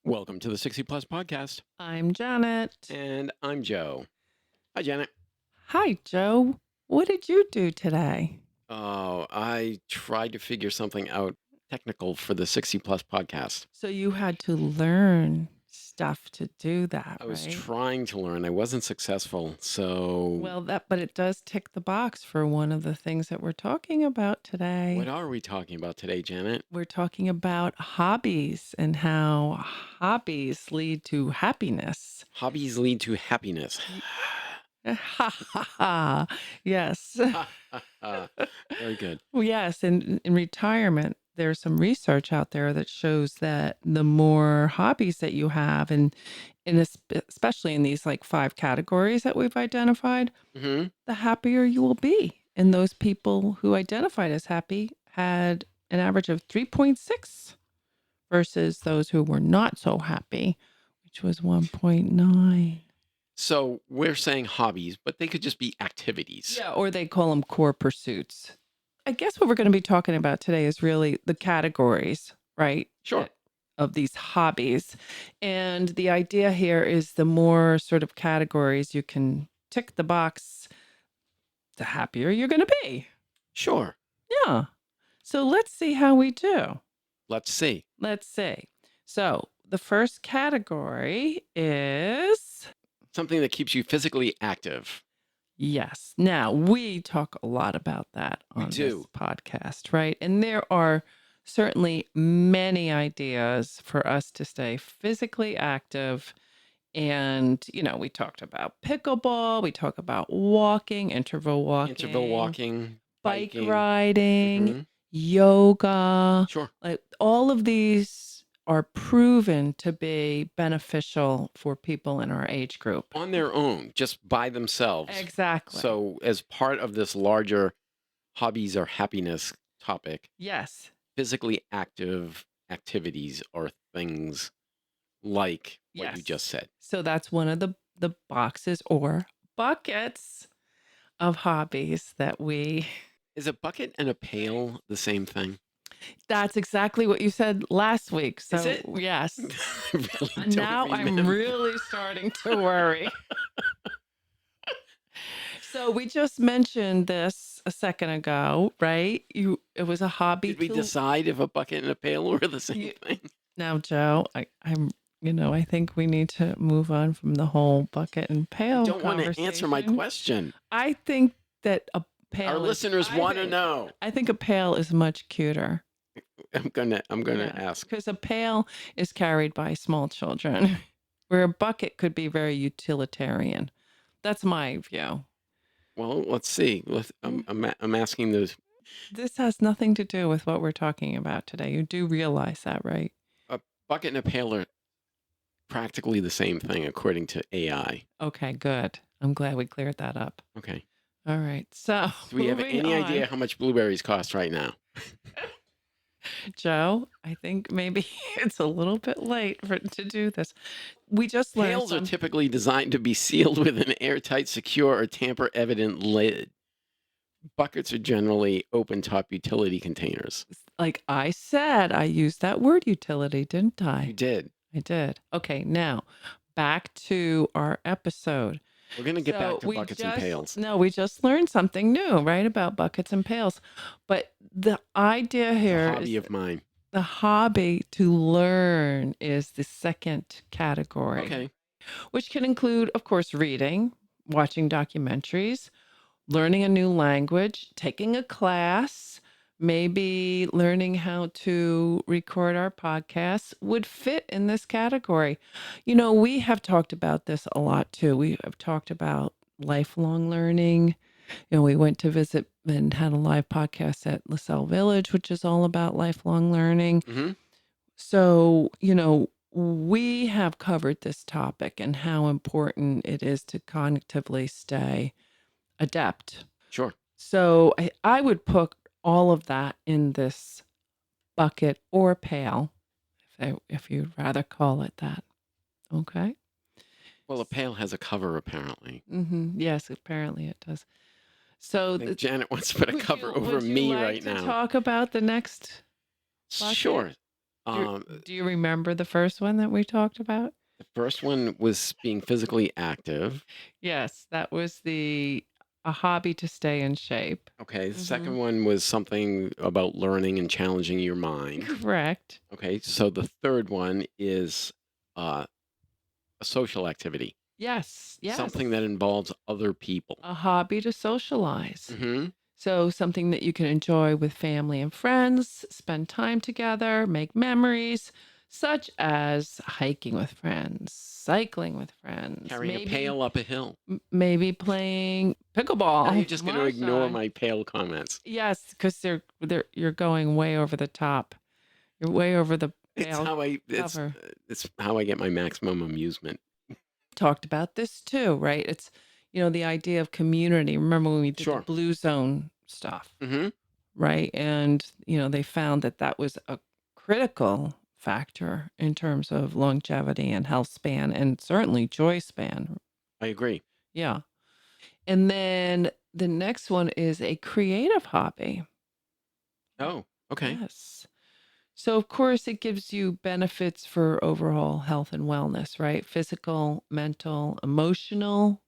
Welcome to the 60 Plus Podcast. I'm Janet. And I'm Joe. Hi, Janet. Hi, Joe. What did you do today? Oh, I tried to figure something out technical for the 60 Plus Podcast. So you had to learn stuff to do that, I was right? trying to learn. I wasn't successful. So, Well, but it does tick the box for one of the things that we're talking about today. what are we talking about today, Janet? We're talking about hobbies and how hobbies lead to happiness. Hobbies lead to happiness. Ha ha ha. Yes. Very good. Well, yes, in retirement, there's some research out there that shows that the more hobbies that you have, and especially in these like 5 categories that we've identified, hmm the happier you will be. And those people who identified as happy had an average of 3.6 versus those who were not so happy, which was 1.9. So we're saying hobbies, but they could just be activities. Yeah, or they call them core pursuits. I guess what we're going to be talking about today is really the categories, right? Sure. Of these hobbies. And the idea here is the more sort of categories you can tick the box, the happier you're going to be. Sure. Yeah. So let's see how we do. Let's see. Let's see. So the first category is Something that keeps you physically active. yes. Now, we talk a lot about that We on this do. podcast, right? And there are certainly many ideas for us to stay physically active. And, we talked about pickleball, we talk about walking, Interval walking, bike biking. riding, Mhm. yoga. Sure. Like all of these are proven to be beneficial for people in our age group. On their own, just by themselves. Exactly. So, as part of this larger hobbies or happiness topic, Yes. physically active activities are things like what you Yes. just said. So that's one of the boxes or buckets of hobbies that we Is a bucket and a pail the same thing? that's exactly what you said last week. So Is it? yes. I really don't Now I'm remember. really starting to worry. So we just mentioned this a second ago, right? It was a hobby Did we to decide if a bucket and a pail were the same You- thing? now, Joe. I think we need to move on from the whole bucket and I pail don't want to answer my conversation. question. I think that a pail. Our listeners want to know. I think a pail is much cuter. I'm gonna ask. Because a pail is carried by small children, where a bucket could be very utilitarian. That's my view. Well, let's see. I'm asking those. This has nothing to do with what we're talking about today. You do realize that, right? A bucket and a pail are practically the same thing, according to AI. Okay, good. I'm glad we cleared that up. Okay. All right. So, Do we have moving any on. idea how much blueberries cost right now? Joe, I think maybe it's a little bit late to do this. We just learned Pails are typically designed to be sealed with an airtight, secure, or tamper-evident lid. Buckets are generally open-top utility containers. like I said, I used that word utility, didn't You I? did. I did. Okay, now back to our episode. We're going to get back to we buckets and pails. No, we just learned something new, right, about buckets and pails. But the idea It's here a hobby is of mine. the hobby to learn is the second category, Okay. which can include, of course, reading, watching documentaries, learning a new language, taking a class, maybe learning how to record our podcasts would fit in this category. We have talked about this a lot too. We have talked about lifelong learning. We went to visit and had a live podcast at LaSalle Village, which is all about lifelong learning. hmm So, we have covered this topic and how important it is to cognitively stay adept. Sure. So I would put all of that in this bucket or pail, if you'd rather call it that. Okay. Well, a pail has a cover, apparently. Yes, apparently it does. So I think Janet wants to put a cover over would you me like right to now. talk about the next bucket? Sure. Do Um, do you remember the first one that we talked about? the first one was being physically active. Yes, that was the a hobby to stay in shape. Okay. The second Mhm. one was something about learning and challenging your mind. Correct. Okay. So the third one is uh, a social activity, Yes, something yes. that involves other people. A hobby to socialize. Hmm. So something that you can enjoy with family and friends, spend time together, make memories, such as hiking with friends, cycling with friends, Carrying a pail up a hill. maybe playing Now you're pickleball. just going to ignore Marshawn. my pail comments. Yes, because they're you're going way over the top. You're way over the It's pale how I cover. it's how I get my maximum amusement. Talked about this too, right? It's the idea of community. Remember when we did the Sure. blue zone stuff, Hmm. right? And they found that that was a critical factor in terms of longevity and health span and certainly joy span. I agree. Yeah. And then the next one is a creative hobby. Oh, okay. Yes. So, of course, it gives you benefits for overall health and wellness, right? Physical, mental, emotional.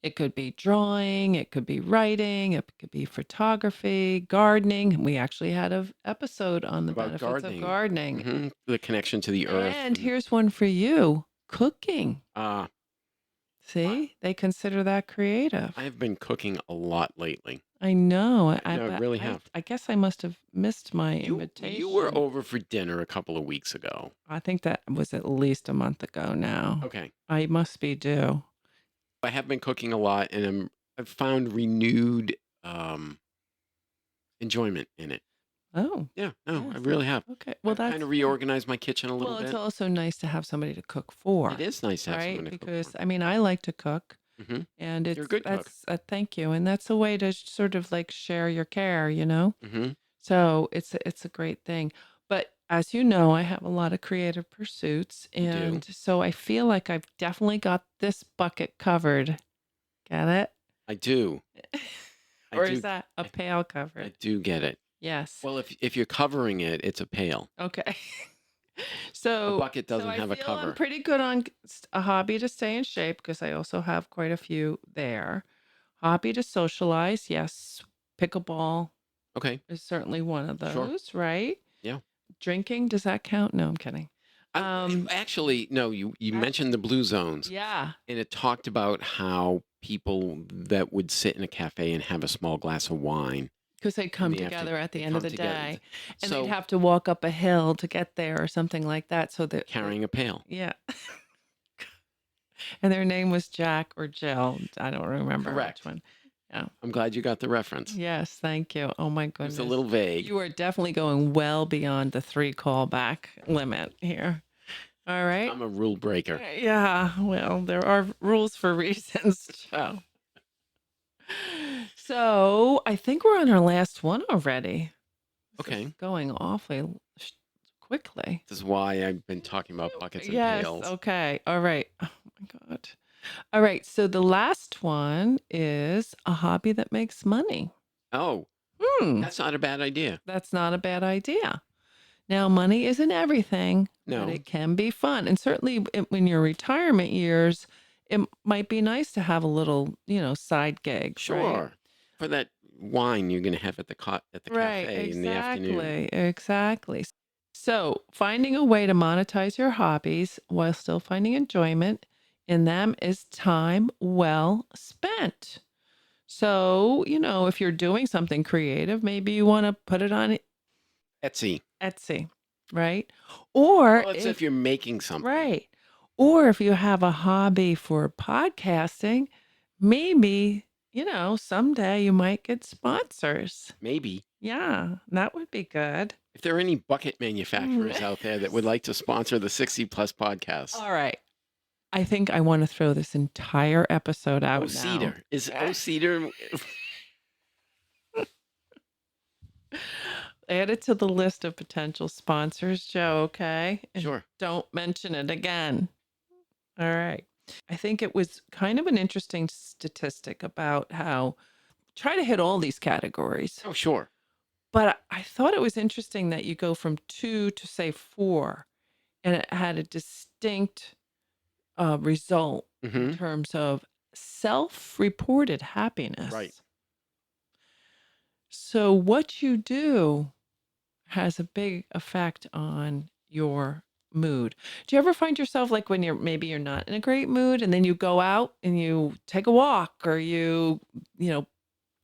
It could be drawing, it could be writing, it could be photography, gardening. We actually had an episode on the About benefits of gardening. gardening. The connection to the earth. And here's one for you, cooking. Uh, I See, they consider that I creative. have been cooking a lot lately. I know. No, I But really I, have. I guess I must have missed my You were invitation. over for dinner a couple of weeks ago. I think that was at least a month ago now. Okay. I must be due. I have been cooking a lot, and I've found renewed enjoyment in it. Oh, Yeah, no, I yes. really have. Okay. Well, I've kind that's of good. reorganized my kitchen a little Well, it's bit. also nice to have somebody to cook It for, is nice to have right? someone to cook Because for. I mean, I like to cook, Hmm. and You're a good cook. that's thank you, and that's a way to sort of like share your care. Hmm. So it's a great thing. But as you know, I have a lot of creative pursuits, You do. and so I feel like I've definitely got this bucket covered. Get it? I do. I Or is do. that a I, pail I covered? do get it. Yes. Well, if you're covering it, it's a pail. Okay. A So bucket so doesn't I have a feel I'm cover. pretty good on a hobby to stay in shape because I also have quite a few there. Hobby to socialize, yes. Pickleball Okay. is certainly one of Sure. those, right? Yeah. Drinking, does that count? No, I'm kidding. Um, Actually, no, you that mentioned the blue zones, yeah, and it talked about how people that would sit in a cafe and have a small glass of wine because they'd in come the afternoon, together at they the end of come the together. day and they'd So have to walk up a hill to get there or something like that. So that carrying a pail. yeah. And their name was Jack or Jill. I don't remember which Correct. one. Yeah. I'm glad you got the reference. Yes, thank you. Oh my It was a goodness. little vague. You are definitely going well beyond the 3 callback limit here. All right. I'm a rule breaker. Yeah, well, there are rules for reasons, Joe. So I think we're on our last one already. This is Okay. going awfully quickly. This is why I've been talking about buckets and Yes. pails. Okay. All right. Oh my God. All right. So the last one is a hobby that makes money. Oh, Hmm. that's not a bad idea. That's not a bad idea. Now, money isn't everything, but No, it can be fun. And certainly in your retirement years, it might be nice to have a little, side gig, right? sure. For that wine you're going to have at at the Right, cafe in the afternoon. exactly, exactly. So, finding a way to monetize your hobbies while still finding enjoyment in them is time well spent. So, if you're doing something creative, maybe you want to put it on Etsy. Etsy, right? Or Well, it's if if you're making something. right. Or if you have a hobby for podcasting, maybe, someday you might get sponsors. Maybe. Yeah, that would be good. If there are any bucket Mm. manufacturers out there that would like to sponsor the 60 plus podcast. All right. I think I want to throw this entire episode Oh, out now. Cedar. Is Oh Cedar? Add it to the list of potential sponsors, Joe, okay? And Sure. don't mention it again. All right. I think it was kind of an interesting statistic about how try to hit all these categories. Oh, sure. But I thought it was interesting that you go from 2 to, say, 4, and it had a distinct, result in Mhm. terms of self-reported Right. happiness. So what you do has a big effect on your mood. Do you ever find yourself like when you're not in a great mood and then you go out and you take a walk or you know,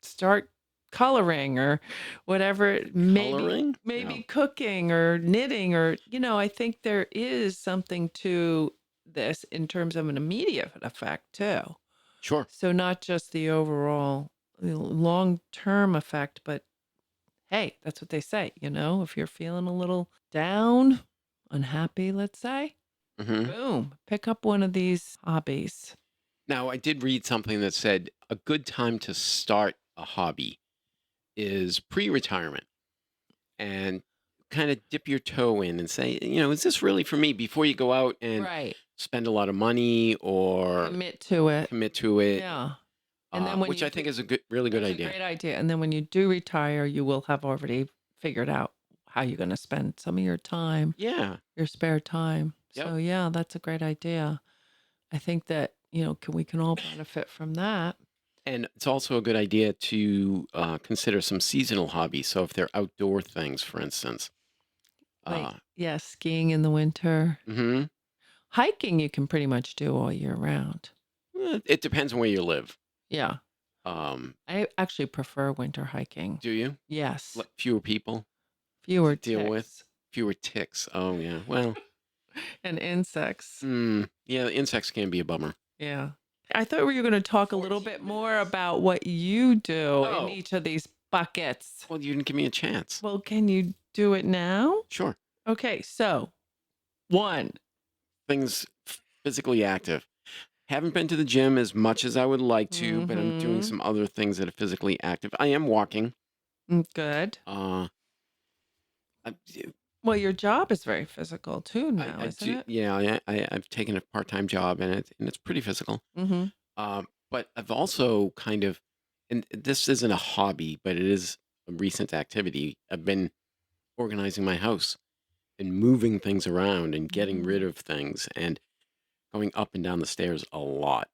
start coloring or whatever, maybe Coloring? maybe No. cooking or knitting or I think there is something to this in terms of an immediate effect too. Sure. So not just the overall long-term effect, but hey, that's what they say, if you're feeling a little down, unhappy, let's say, Mhm. boom, pick up one of these hobbies. Now, I did read something that said a good time to start a hobby is pre-retirement and kind of dip your toe in and say, is this really for me before you go out and Right. spend a lot of money or Commit to it. commit to it, Yeah. And then when which you I do, think is a really good that's a idea. great idea. And then when you do retire, you will have already figured out how you're going to spend some of your time, Yeah. your spare time. Yep. So yeah, that's a great idea. I think that, we can all benefit from that. And it's also a good idea to consider some seasonal hobbies. So if they're outdoor things, for instance, Like, uh, yeah, skiing in the winter. mhm. Hiking you can pretty much do all year round. It depends on where you live. Yeah. Um, I actually prefer winter hiking. do you? Yes. Fewer people to Fewer deal with, ticks fewer ticks. Oh yeah. Well, and insects. yeah, the insects can be a bummer. Yeah. I thought we were going to talk a little 14 bit more minutes. about what you do in Oh, each of these buckets. well, you didn't give me a chance. Well, can you do it now? Sure. Okay. So, one. Things physically active. Haven't been to the gym as much as I would like to, but I'm doing Mm-hmm. some other things that are physically active. I am walking. Good. Uh, I, Well, your job is very physical too now, I isn't do. it? Yeah, I've taken a part-time job in it, and it's pretty physical. Mm-hmm. But I've also kind of, and this isn't a hobby, but it is a recent activity. I've been organizing my house and moving things around and getting rid Mm. of things and going up and down the stairs a lot.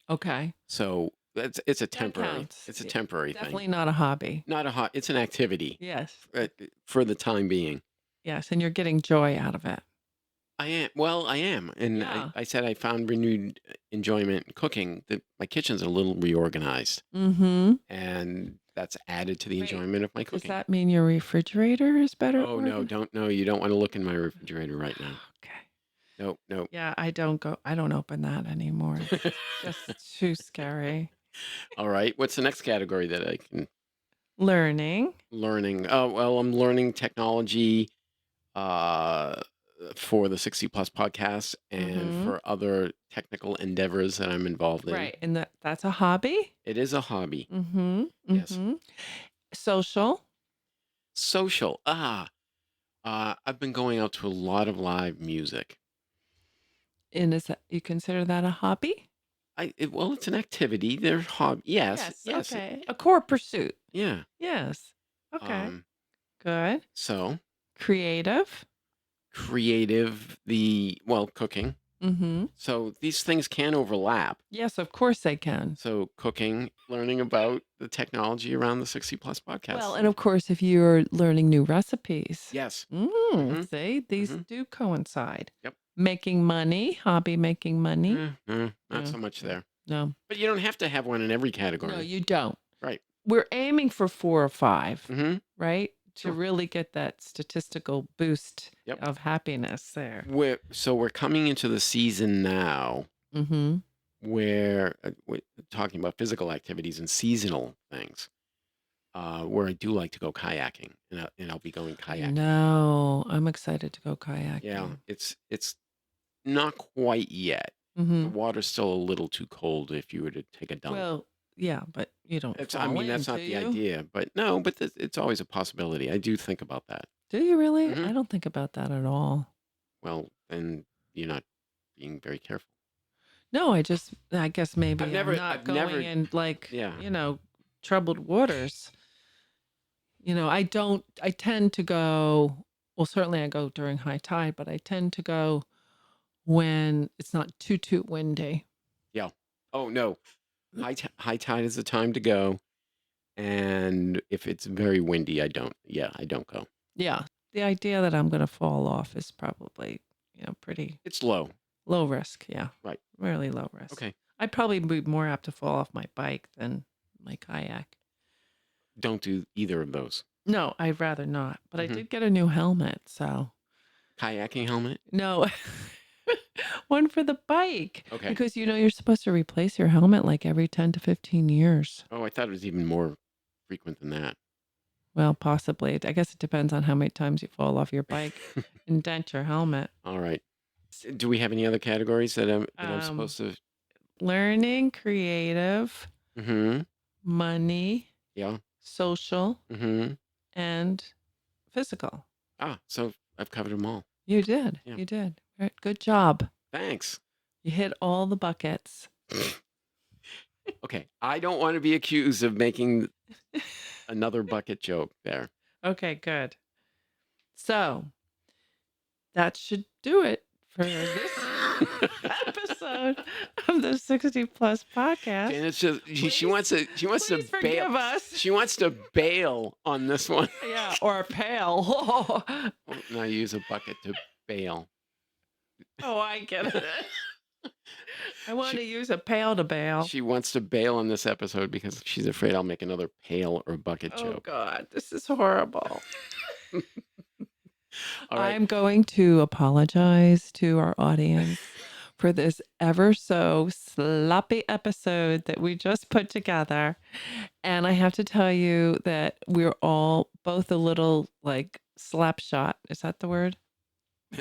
Okay. So That counts. it's a temporary thing. Definitely not a hobby. Not a hot. It's an activity Yes. for the time being. Yes. And you're getting joy out of it. I am. Well, I am, and Yeah. I said I found renewed enjoyment in cooking. That my kitchen's a little reorganized, Mm-hmm. and that's added to the Wait, enjoyment of my does cooking. that mean your refrigerator is better Oh no, organized? don't no, you don't want to look in my refrigerator right now. Okay. Nope, nope. Yeah, I don't open that anymore. It's just too scary. All right. What's the next category that I can Learning. learning? Oh well, I'm learning technology uh for the 60 plus podcast and Mm-hmm. for other technical endeavors that I'm involved in. Right. And that's a hobby. It is a hobby. Mm-hmm. Yes. Mm-hmm. Social. Social. I've been going out to a lot of live music. And is that you consider that a hobby? Well, it's an activity. They're hobby. Yes, Yes. yes, Okay. A core pursuit. yeah. Yes. Okay. Um, Good. so Creative. creative, cooking. Mm-hmm. So these things can overlap. Yes, of course they can. So cooking, learning about the technology around the 60 plus Well, podcast. and of course, if you're learning new recipes, Yes. see, these Mm-hmm. do coincide. Yep. Making money, hobby making money. Not No, so much no, there. no, But you don't have to have one in every no, category. you don't. Right. We're aiming for 4 or 5, Mm-hmm. right? To Sure. really get that statistical boost Yep. of happiness there. We're coming into the season now Mm-hmm. where we're talking about physical activities and seasonal things, where I do like to go kayaking, and I'll be going I kayaking. know. I'm excited to go Yeah, kayaking. it's not quite yet. The Mm-hmm. water's still a little too cold if you were to take a dunk. Well, yeah, but you don't I fall mean, in, that's do not the you? idea, but no, but it's always a possibility. I do think about that. Do you really? Hmm. I don't think about that at all. Well, then you're not being very careful. No, I guess maybe I'm not I've going never, in like, yeah. troubled waters. I tend to go, well, certainly I go during high tide, but I tend to go when it's not too windy. Yeah. Oh, no. High tide is the time to go, and if it's very windy, I don't go. Yeah. The idea that I'm gonna fall off is probably, pretty It's low. low risk. Yeah. Right. Really low risk. Okay. I'd probably be more apt to fall off my bike than my kayak. Don't do either of those. No, I'd rather not. But I Mhm. did get a new helmet, so Kayaking helmet? no. One for the bike Okay. because you're supposed to replace your helmet like every 10 to 15 years. Oh, I thought it was even more frequent than that. Well, possibly. I guess it depends on how many times you fall off your bike and dent your helmet. All right. Do we have any other categories that I'm Um, supposed to? Learning, creative, Mm-hmm. money, Yeah. social, Mm-hmm. and physical. So I've covered them all. You did. Yeah. You did. Right. Good job. Thanks. You hit all the buckets. Okay. I don't want to be accused of making another bucket joke there. Okay, good. So that should do it for this episode of the 60 Plus podcast. Janet's just she wants to Please bail. forgive us. She wants to bail on this one. Yeah, or a pail. Well, now use a bucket to bail. Oh, I get it. I want She- to use a pail to bail. She wants to bail on this episode because she's afraid I'll make another pail or bucket Oh, joke. God, this is horrible. All right. I'm going to apologize to our audience for this ever so sloppy episode that we just put together. And I have to tell you that we're all both a little like slap shot. Is that the word?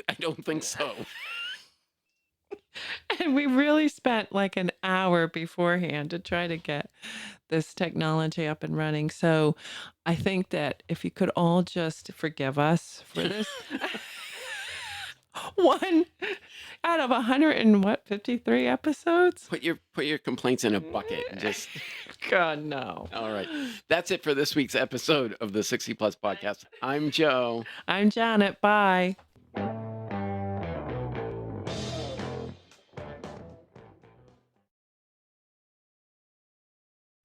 I don't think so. And we really spent like an hour beforehand to try to get this technology up and running. So I think that if you could all just forgive us for this one out of 53 episodes. Put your complaints in a bucket and just God, no. all right. That's it for this week's episode of the 60 Plus podcast. I'm Joe. I'm Janet. Bye.